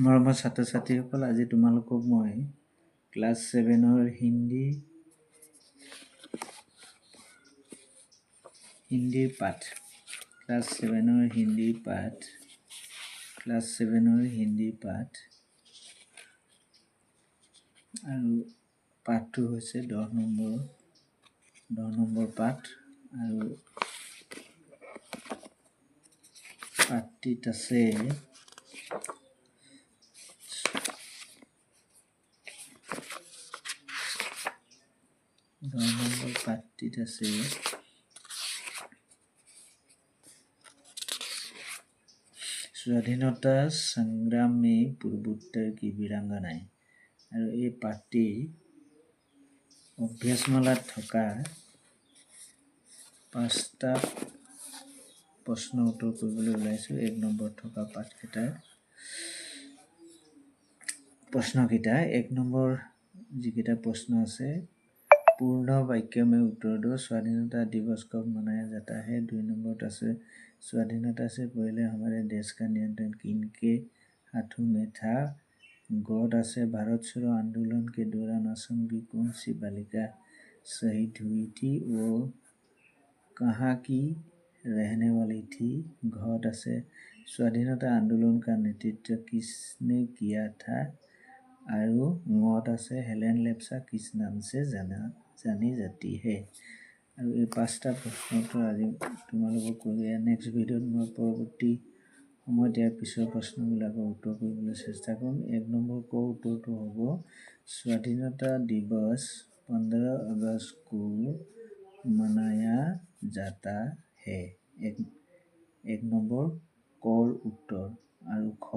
মৰমৰ ছাত্ৰ ছাত্ৰীসকল, আজি তোমালোকক মই ক্লাছ 7ৰ হিন্দীৰ পাঠ আৰু পাঠটো হৈছে 10 নম্বৰ পাঠ আৰু পাঠটিত আছে স্বাধীনতা সংগ্ৰামে পূৰ্বোত্তৰ কি বীৰাংগনাই। আৰু এই পাঠটি অভ্যাসমালাত থকা 5টা প্ৰশ্ন উত্তৰ কৰিবলৈ ওলাইছোঁ। 1 নম্বৰ থকা পাঠকেইটাৰ প্ৰশ্নকেইটা 1 নম্বৰ যিকেইটা প্ৰশ্ন আছে, पूर्ण वाक्य में उत्तर दो। स्वाधीनता दिवस कब मनाया जाता है? 2 नंबर আছে स्वाधीनता से पहले हमारे देश का नियंत्रण किनके हाथों में था? गौड़ আছে भारत छोड़ो आंदोलन के दौरान असम की कौन सी बालिका शहीद हुई थी? वो कहाँ की रहने वाली थी? घट আছে स्वाधीनता आंदोलन का नेतृत्व किसने किया था? আৰু ngত আছে हेलेन लेप्चा किस नाम से जानी जाती है। আৰু এই 5টা প্ৰশ্নটো আজি তোমালোকক কৰিয়া নেক্সট ভিডিঅ'ত মই পৰৱৰ্তী সময়ত ইয়াৰ পিছৰ প্ৰশ্নবিলাকৰ উত্তৰ কৰিবলৈ চেষ্টা কৰিম। 1 নম্বৰ ক উত্তৰটো হ'ব स्वाधीनता दिवस 15 अगस्त को मनाया जाता है। 1 নম্বৰ কৰ উত্তৰ। আৰু খ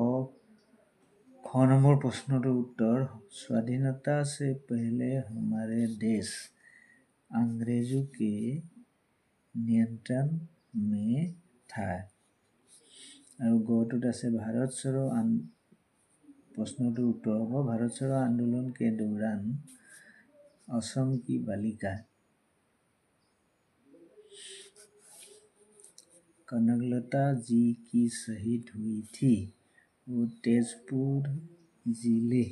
নম্বৰ প্ৰশ্নটোৰ उत्तर स्वाधीनता से पहले हमारे देश अंग्रेजों के नियंत्रण में था। और गौटुत আছে भारत छोड़ो प्रश्नটোৰ उत्तर হ'ব भारत छोड़ो आंदोलन के दौरान असम की बालिका कनकलता जी की शहीद हुई थी। वो तेजपुर जिले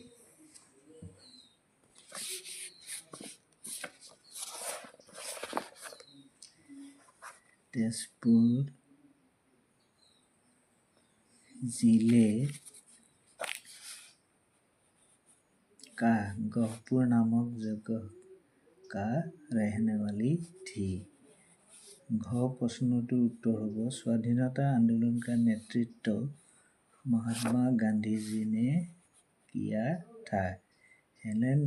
का गहपुर नामक जगह का रहने वाली थी। घ प्रश्नটোৰ उत्तर হ'ব स्वाधीनता आंदोलन का नेतृत्व महात्मा गांधी जी ने किया था। हेलेन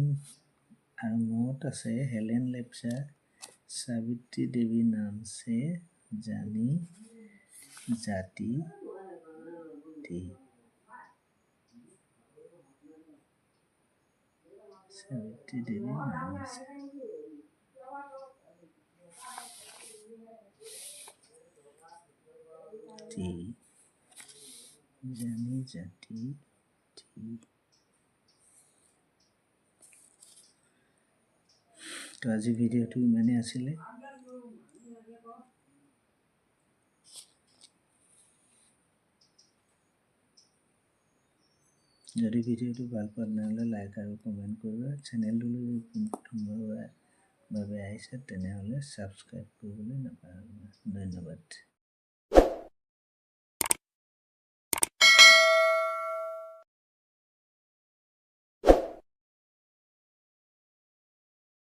और मौत আছে हेलेन लेप्चा सावित्री देवी नाम से जानी जाती थी। सावित्री देवी नाम से जानी जाती थी। তো আজি ভিডিঅ'টো ইমানেই আছিলে। যদি ভিডিঅ'টো ভাল পোৱা তেনেহ'লে লাইক আৰু কমেণ্ট কৰিবা। চেনেলটোলৈ প্ৰথমবাৰৰ বাবে আহিছে তেনেহ'লে ছাবস্ক্ৰাইব কৰিবলৈ নাপাহৰিবা। ধন্যবাদ।